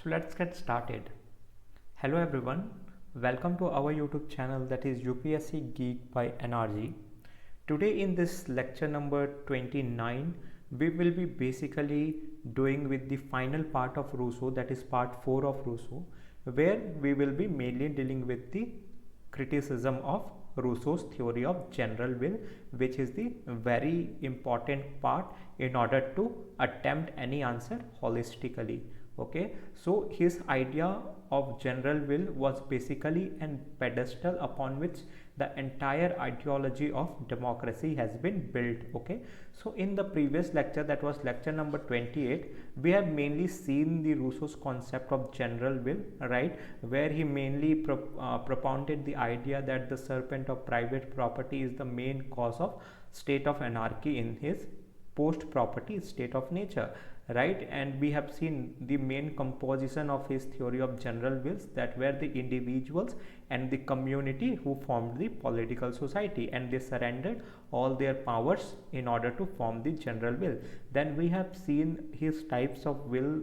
So let's get started. Hello everyone, welcome to our YouTube channel, that is UPSC Geek by NRG. Today in this lecture number 29, we will be basically doing with the final part of Rousseau, that is part 4 of Rousseau, where we will be mainly dealing with the criticism of Rousseau's theory of general will, which is the very important part in order to attempt any answer holistically. Okay, so his idea of general will was basically an pedestal upon which the entire ideology of democracy has been built. Okay, so in the previous lecture, that was lecture number 28, we have mainly seen the Rousseau's concept of general will, right, where he mainly propounded the idea that the serpent of private property is the main cause of state of anarchy in his post property state of nature, right. And we have seen the main composition of his theory of general wills, that were the individuals and the community who formed the political society, and they surrendered all their powers in order to form the general will. Then we have seen his types of will,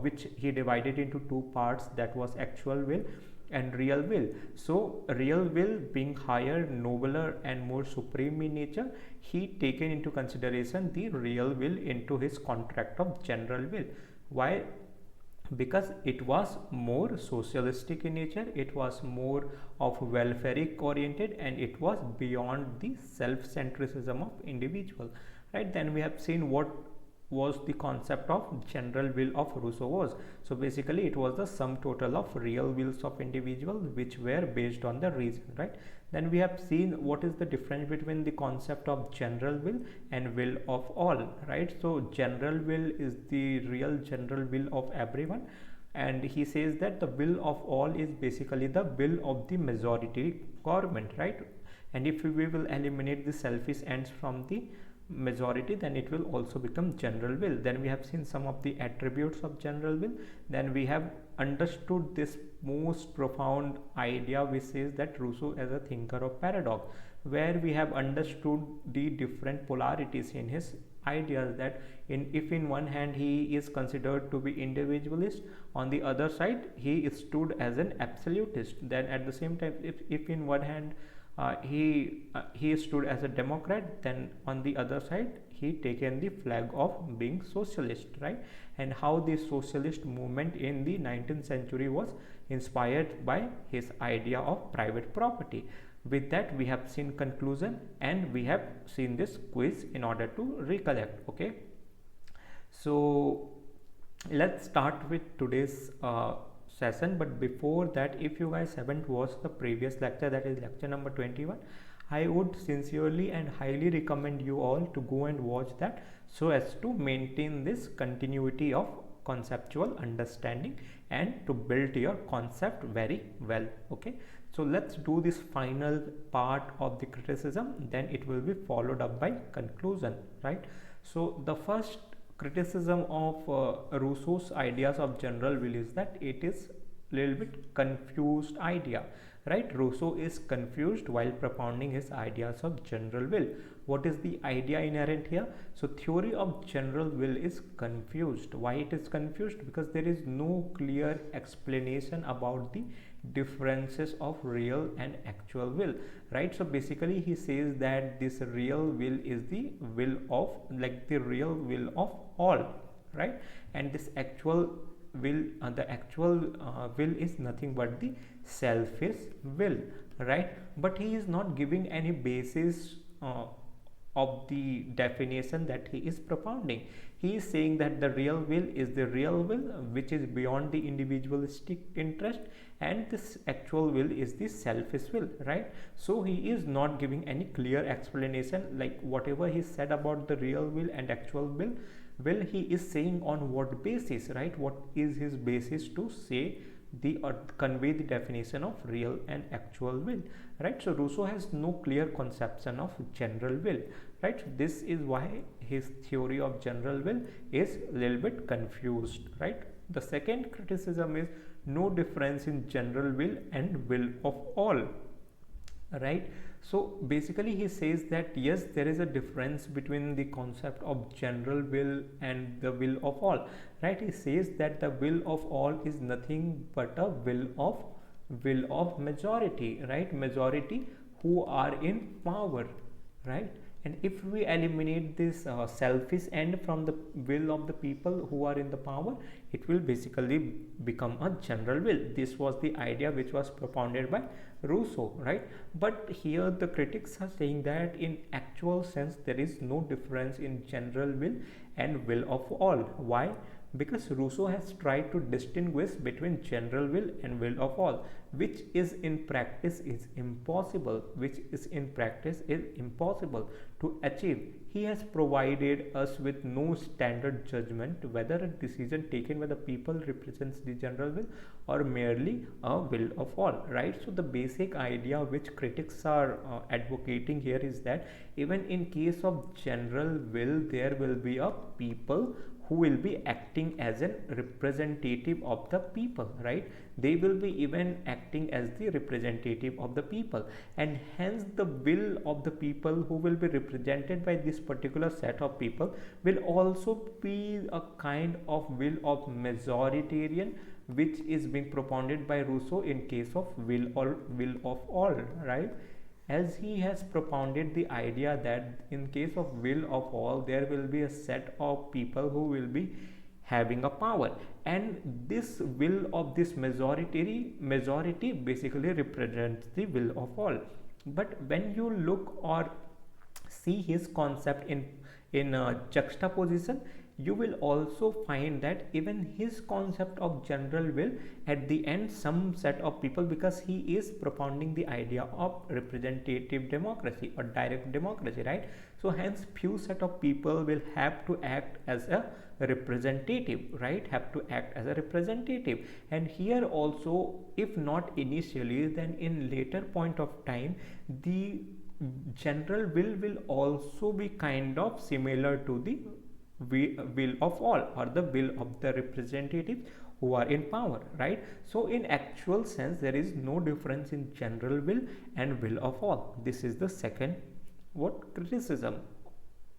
which he divided into two parts, that was actual will and real will. So real will being higher, nobler and more supreme in nature, he taken into consideration the real will into his contract of general will. Why? Because it was more socialistic in nature, it was more of welfaric oriented, and it was beyond the self-centricism of individual, right. Then we have seen what was the concept of general will of Rousseau was. So basically it was the sum total of real wills of individual which were based on the reason, right. Then we have seen what is the difference between the concept of general will and will of all, right. So general will is the real general will of everyone, and he says that the will of all is basically the will of the majority government, right. And if we will eliminate the selfish ends from the majority, then it will also become general will. Then we have seen some of the attributes of general will. Then we have understood this most profound idea, which says that Rousseau as a thinker of paradox, where we have understood the different polarities in his ideas, that if in one hand he is considered to be individualist, on the other side he stood as an absolutist. Then at the same time, if in one hand he stood as a democrat, then on the other side he taken the flag of being socialist, right. And how the socialist movement in the 19th century was inspired by his idea of private property. With that, we have seen conclusion and we have seen this quiz in order to recollect. Okay, so let's start with today's session. But before that, if you guys haven't watched the previous lecture, that is lecture number 21, I would sincerely and highly recommend you all to go and watch that, so as to maintain this continuity of conceptual understanding and to build your concept very well. Okay, so let's do this final part of the criticism, then it will be followed up by conclusion, right. So the first criticism of Rousseau's ideas of general will is that it is little bit confused idea, right. Rousseau is confused while propounding his ideas of general will. What is the idea inherent here? So theory of general will is confused. Why it is confused? Because there is no clear explanation about the differences of real and actual will, right. So basically he says that this real will is the will of, like, the real will of all, right. And this actual will, the actual will is nothing but the selfish will, right. But he is not giving any basis of the definition that he is propounding. He is saying that the real will is the real will which is beyond the individualistic interest, and this actual will is the selfish will, right. So he is not giving any clear explanation, like whatever he said about the real will and actual will he is saying on what basis, right. What is his basis to say the or convey the definition of real and actual will, right. So Rousseau has no clear conception of general will, right. So this is why his theory of general will is a little bit confused, right. The second criticism is no difference in general will and will of all, right. So basically he says that yes, there is a difference between the concept of general will and the will of all, right? He says that the will of all is nothing but a will of majority, right? Majority who are in power, right? And if we eliminate this selfish end from the will of the people who are in the power, it will basically become a general will. This was the idea which was propounded by Rousseau, right? But here the critics are saying that in actual sense there is no difference in general will and will of all. Why? Because Rousseau has tried to distinguish between general will and will of all, which is in practice is impossible, to achieve. He has provided us with no standard judgment whether a decision taken by the people represents the general will or merely a will of all, right? So the basic idea which critics are advocating here is that even in case of general will, there will be a people who will be acting as a representative of the people, right? They will be even acting as the representative of the people, and hence the will of the people who will be represented by this particular set of people will also be a kind of will of majoritarian, which is being propounded by Rousseau in case of will or will of all, right? As he has propounded the idea that in case of will of all, there will be a set of people who will be having a power, and this will of this majority basically represents the will of all. But when you look or see his concept in juxtaposition, you will also find that even his concept of general will, at the end some set of people, because he is propounding the idea of representative democracy or direct democracy, right? So hence few set of people will have to act as a representative, right? Have to act as a representative. And here also, if not initially, then in later point of time, the general will also be kind of similar to the will of all or the will of the representatives who are in power, right? So in actual sense there is no difference in general will and will of all. This is the second criticism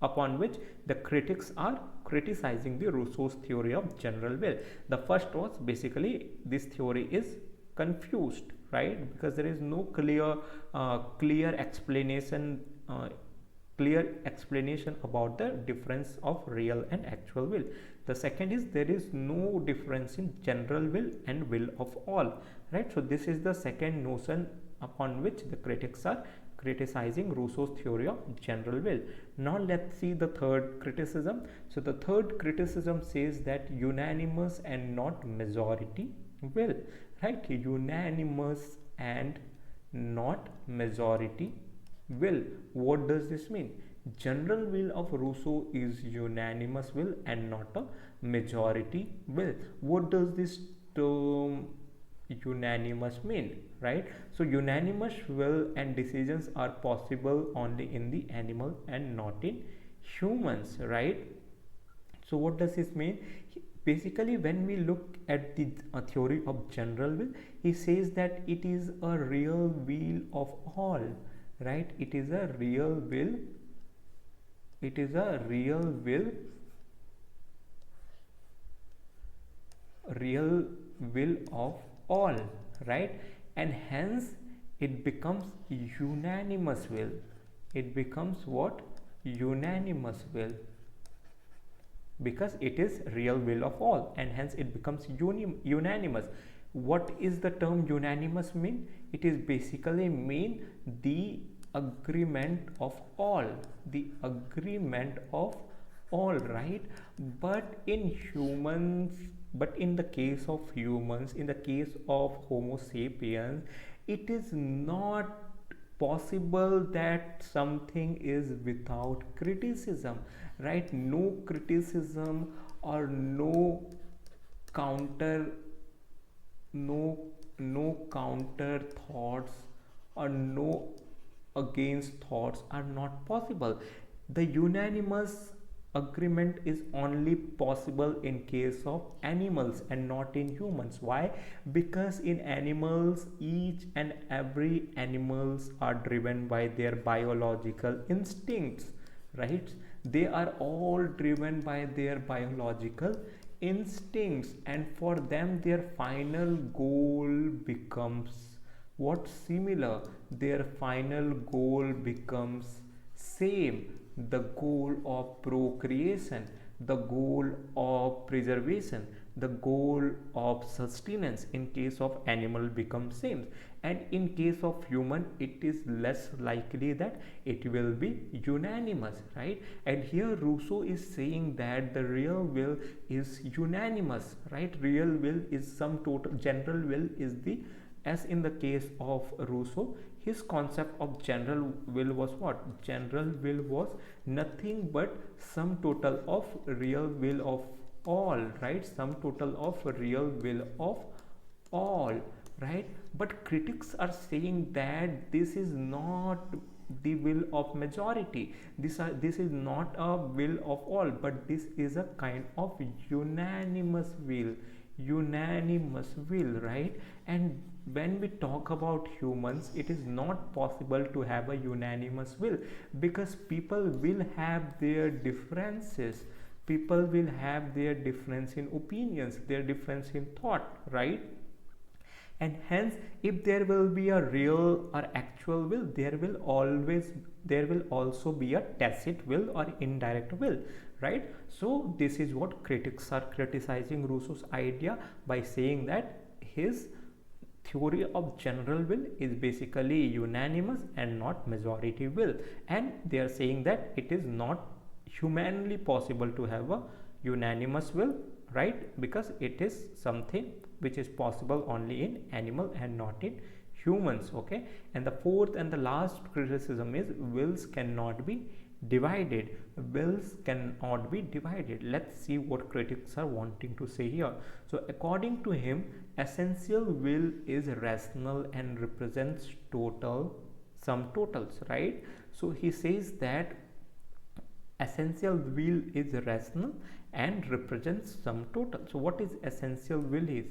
upon which the critics are criticizing the Rousseau's theory of general will. The first was basically this theory is confused, right? Because there is no clear explanation about the difference of real and actual will. The second is there is no difference in general will and will of all, right? So this is the second notion upon which the critics are criticizing Rousseau's theory of general will. Now let's see the third criticism. So the third criticism says that unanimous and not majority will, right? Unanimous and not majority will. What does this mean? General will of Rousseau is unanimous will and not a majority will. What does this term unanimous mean, right? So unanimous will and decisions are possible only in the animal and not in humans, right? So what does this mean? Basically, when we look at the theory of general will, he says that it is a real will of all, right? It is a real will of all, right? And hence it becomes unanimous will. It becomes what? Unanimous will, because it is real will of all, and hence it becomes unanimous. What is the term unanimous mean? It is basically mean the agreement of all, right? But in the case of humans, in the case of Homo sapiens, it is not possible that something is without criticism, right? No criticism or no counter thoughts or no against thoughts are not possible. The unanimous agreement is only possible in case of animals and not in humans. Why? Because in animals, each and every animals are driven by their biological instincts, right? They are all driven by their biological instincts, and for them their final goal becomes what? Similar. Their final goal becomes same: the goal of procreation, the goal of preservation, the goal of sustenance. In case of animal becomes same, and in case of human it is less likely that it will be unanimous, right? And here Rousseau is saying that the real will is unanimous, right? Real will is some total, general will is the, as in the case of Rousseau, his concept of general will was what? General will was nothing but sum total of real will of all, right? Sum total of real will of all, right? But critics are saying that this is not the will of majority. This is not a will of all, but this is a kind of unanimous will. Unanimous will, right? And when we talk about humans, it is not possible to have a unanimous will, because people will have their differences. People will have their difference in opinions, their difference in thought, right? And hence if there will be a real or actual will, there will also be a tacit will or indirect will, right? So this is what critics are criticizing Rousseau's idea by saying that his theory of general will is basically unanimous and not majority will, and they are saying that it is not humanly possible to have a unanimous will, right? Because it is something which is possible only in animal and not in humans. Okay, and the fourth and the last criticism is wills cannot be divided. Wills cannot be divided. Let's see what critics are wanting to say here. So according to him, essential will is rational and represents total sum totals, right? So he says that essential will is rational and represents sum total. So what is essential will is?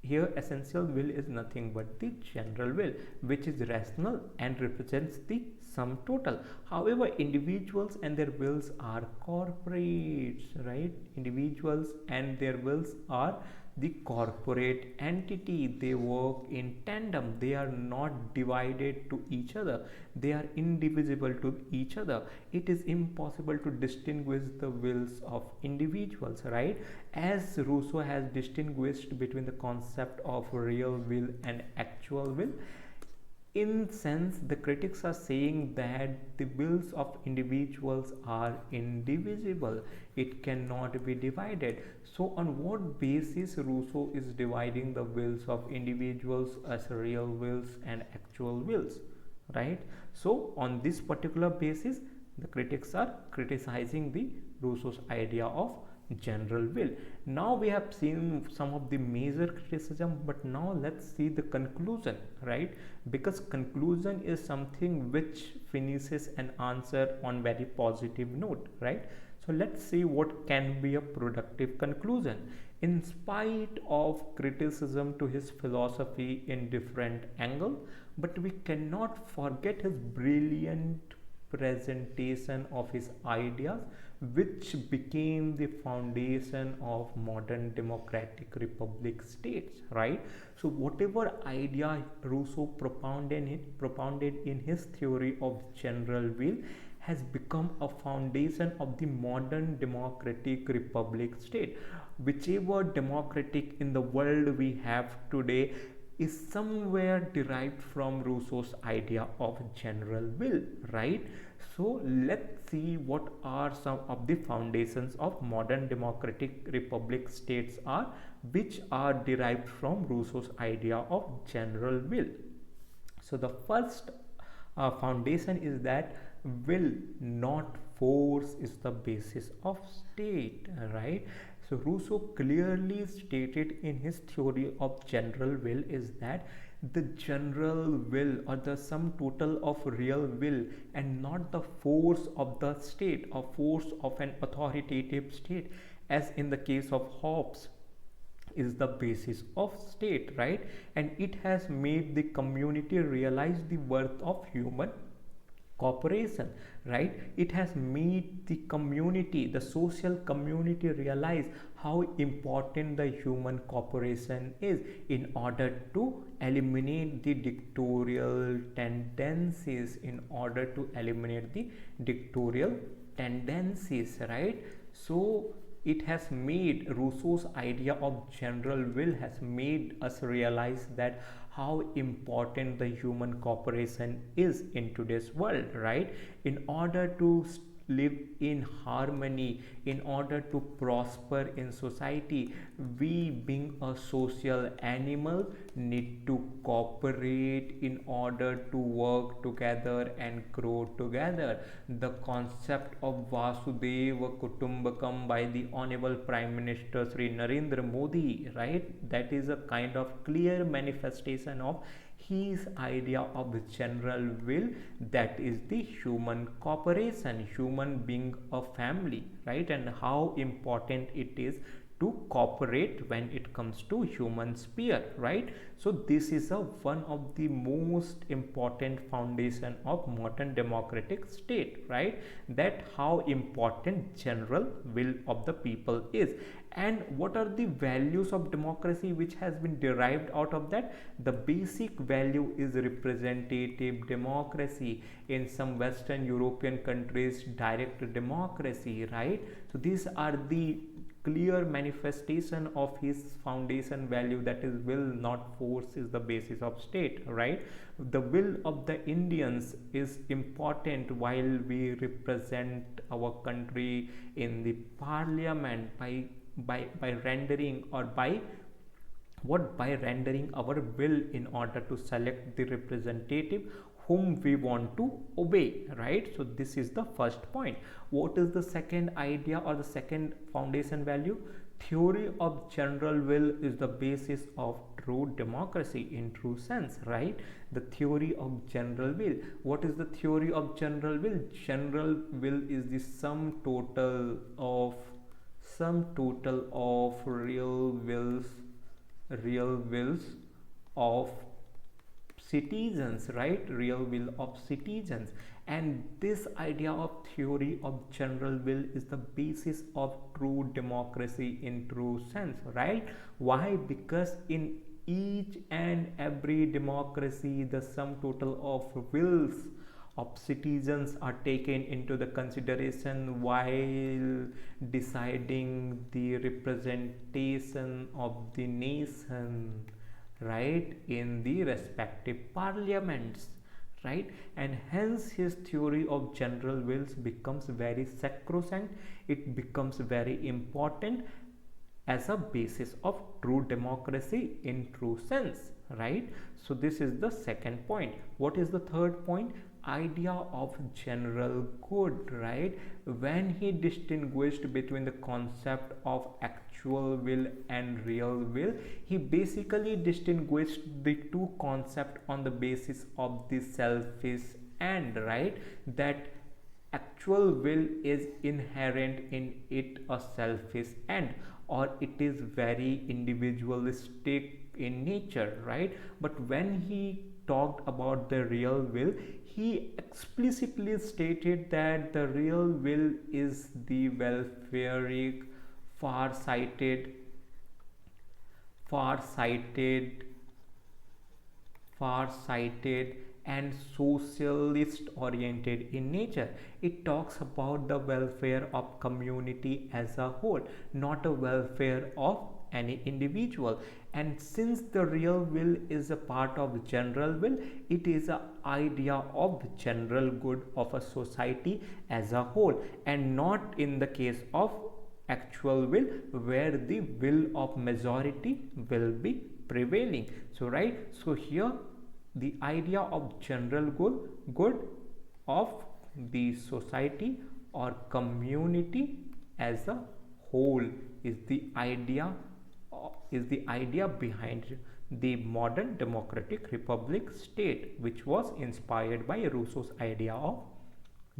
Here essential will is nothing but the general will, which is rational and represents the sum total. However, individuals and their wills are corporates, right? Individuals and their wills are the corporate entity. They work in tandem. They are not divided to each other. They are indivisible to each other. It is impossible to distinguish the wills of individuals, right? As Rousseau has distinguished between the concept of real will and actual will, in sense the critics are saying that the wills of individuals are indivisible. It cannot be divided. So on what basis Rousseau is dividing the wills of individuals as real wills and actual wills, right? So on this particular basis the critics are criticizing the Rousseau's idea of general will. Now we have seen some of the major criticism, but now let's see the conclusion, right? Because conclusion is something which finishes an answer on very positive note, right? So let's see what can be a productive conclusion. In spite of criticism to his philosophy in different angle, but we cannot forget his brilliant presentation of his ideas, which became the foundation of modern democratic republic states, right? So whatever idea Rousseau propounded in his theory of general will has become a foundation of the modern democratic republic state. Whichever democratic in the world we have today is somewhere derived from Rousseau's idea of general will, right? So let's see what are some of the foundations of modern democratic republic states are, which are derived from Rousseau's idea of general will. So the first foundation is that will, not force, is the basis of state, right? So Rousseau clearly stated in his theory of general will is that the general will, or the sum total of real will, and not the force of the state or force of an authoritative state, as in the case of Hobbes, is the basis of state, right? And it has made the community realize the worth of human cooperation, right? It has made the community, the social community, realize how important the human cooperation is in order to eliminate the dictatorial tendencies, right? So it has made Rousseau's idea of general will has made us realize that how important the human cooperation is in today's world, right? In order to live in harmony, in order to prosper in society, we being a social animal need to cooperate in order to work together and grow together. The concept of Vasudeva Kutumbakam by the Honorable Prime Minister Sri Narendra Modi, right? That is a kind of clear manifestation of his idea of general will, that is the human cooperation, human being a family, right? And how important it is to cooperate when it comes to human sphere, right? So this is one of the most important foundation of modern democratic state, right? That how important general will of the people is. And what are the values of democracy which has been derived out of that? The basic value is representative democracy, in some Western European countries direct democracy, right? So these are the clear manifestation of his foundation value, that is will not force is the basis of state, right? The will of the Indians is important while we represent our country in the parliament by rendering, or by what, by rendering our will in order to select the representative whom we want to obey, right? So this is the first point. What is the second idea or the second foundation value? Theory of general will is the basis of true democracy in true sense, right? The theory of general will. What is the theory of general will? General will is the sum total of real wills of citizens, right? Real will of citizens. And this idea of theory of general will is the basis of true democracy in true sense, right? Why? Because in each and every democracy, the sum total of wills of citizens are taken into the consideration while deciding the representation of the nation, right, in the respective parliaments, right? And hence his theory of general wills becomes very sacrosanct, it becomes very important as a basis of true democracy in true sense, right? So this is the second point. What is the third point? Idea of general good, right? When he distinguished between the concept of actual will and real will, he basically distinguished the two concepts on the basis of the selfish end, right? That actual will is inherent in it a selfish end, or it is very individualistic in nature, right? But when he talked about the real will, he explicitly stated that the real will is the welfaric, far-sighted, far-sighted, far-sighted and socialist oriented in nature. It talks about the welfare of community as a whole, not a welfare of any individual. And since the real will is a part of general will, it is an idea of general good of a society as a whole, and not in the case of actual will, where the will of majority will be prevailing. So right, so here the idea of general good of the society or community as a whole is the idea behind the modern democratic republic state, which was inspired by Rousseau's idea of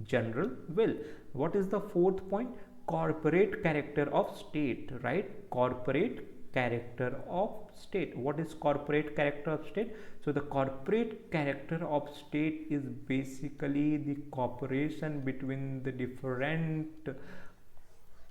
general will. What is the fourth point? Corporate character of state, right? Corporate character of state. What is corporate character of state? So the corporate character of state is basically the cooperation between the different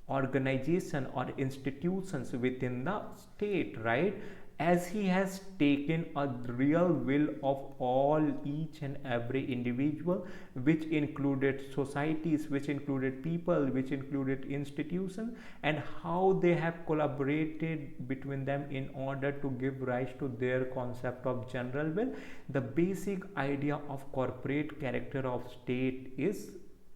organization or institutions within the state, right? As he has taken a real will of all, each and every individual, which included societies, which included people, which included institutions, and how they have collaborated between them in order to give rise to their concept of general will. The basic idea of corporate character of state is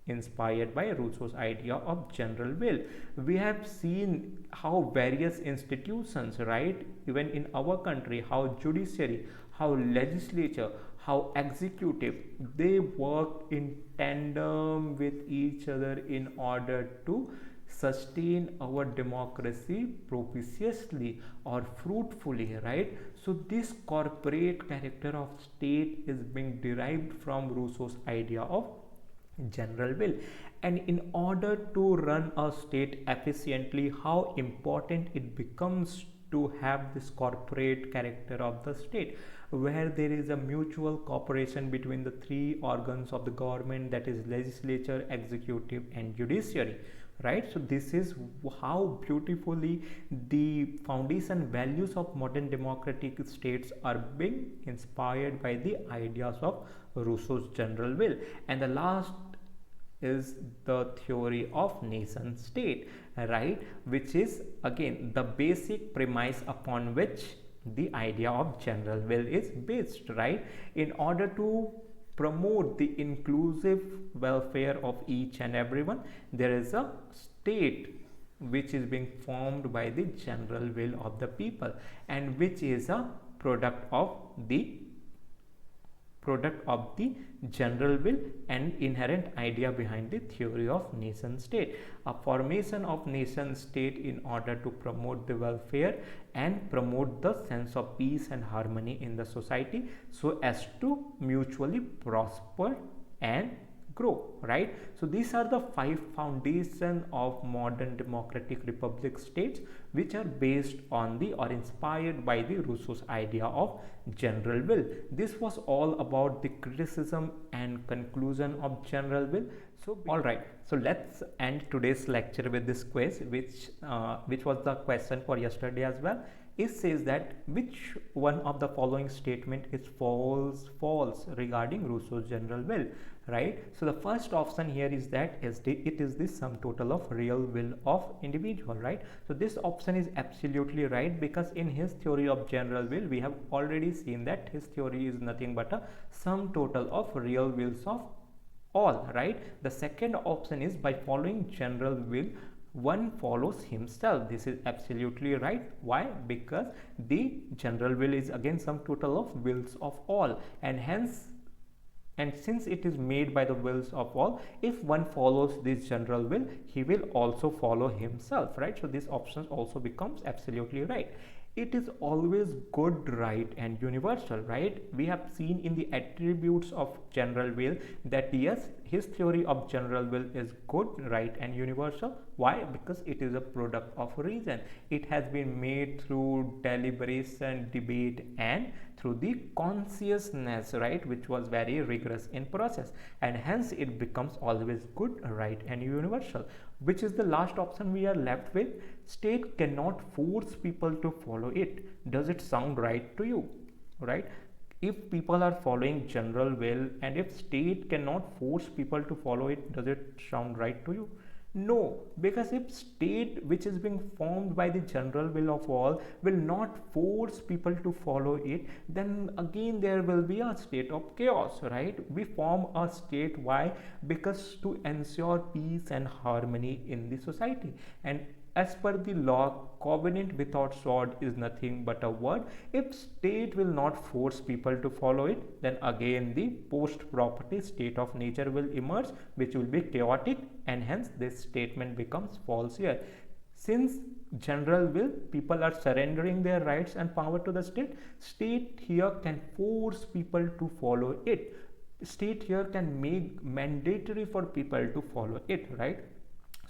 inspired by Rousseau's idea of general will. We have seen how various institutions, right, even in our country, how judiciary, how legislature, how executive, they work in tandem with each other in order to sustain our democracy propitiously or fruitfully, right? So this corporate character of state is being derived from Rousseau's idea of general will. And in order to run a state efficiently, how important it becomes to have this corporate character of the state, where there is a mutual cooperation between the three organs of the government, that is legislature, executive and judiciary, right? So this is how beautifully the foundation values of modern democratic states are being inspired by the ideas of Rousseau's general will. And the last is the theory of nation state, right, which is again the basic premise upon which the idea of general will is based, right? In order to promote the inclusive welfare of each and everyone, there is a state which is being formed by the general will of the people, and which is a product of the general will and inherent idea behind the theory of nation state. A formation of nation state in order to promote the welfare and promote the sense of peace and harmony in the society, so as to mutually prosper and grow, right? So these are the 5 foundations of modern democratic republic states, which are based on the or inspired by the Rousseau's idea of general will. This was all about the criticism and conclusion of general will. So all right, so let's end today's lecture with this quiz, which was the question for yesterday as well. It says that which one of the following statement is false regarding Rousseau's general will, right? So the first option here is that it is the sum total of real will of individual, right? So this option is absolutely right, because in his theory of general will we have already seen that his theory is nothing but a sum total of real wills of all, right? The second option is by following general will one follows himself. This is absolutely right. Why? Because the general will is again sum total of wills of all, and hence, and since it is made by the wills of all, if one follows this general will, he will also follow himself, right? So this option also becomes absolutely right. It is always good, right, and universal, right? We have seen in the attributes of general will that yes, his theory of general will is good, right, and universal. Why? Because it is a product of reason. It has been made through deliberation, debate, and through the consciousness, right, which was very rigorous in process, and hence it becomes always good, right, and universal. Which is the last option we are left with? State cannot force people to follow it. Does it sound right to you? Right? If people are following general will and if state cannot force people to follow it, does it sound right to you? No, because if state which is being formed by the general will of all will not force people to follow it, then again there will be a state of chaos, right? We form a state. Why? Because to ensure peace and harmony in the society. And as per the law, covenant without sword is nothing but a word. If state will not force people to follow it, then again the post-property state of nature will emerge, which will be chaotic, and hence this statement becomes false here. Since general will, people are surrendering their rights and power to the state here can force people to follow it. State here can make mandatory for people to follow it, right?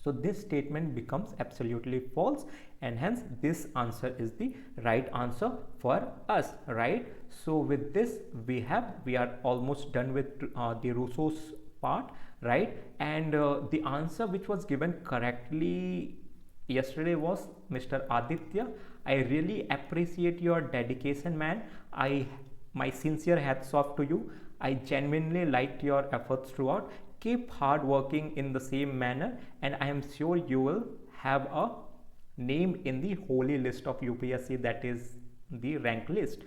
So this statement becomes absolutely false, and hence this answer is the right answer for us, right? So with this we are almost done with the Rousseau's part, right? And the answer which was given correctly yesterday was Mr. Aditya. I really appreciate your dedication, man. My sincere hats off to you. I genuinely liked your efforts throughout. Keep hard working in the same manner, and I am sure you will have a name in the holy list of UPSC, that is the rank list.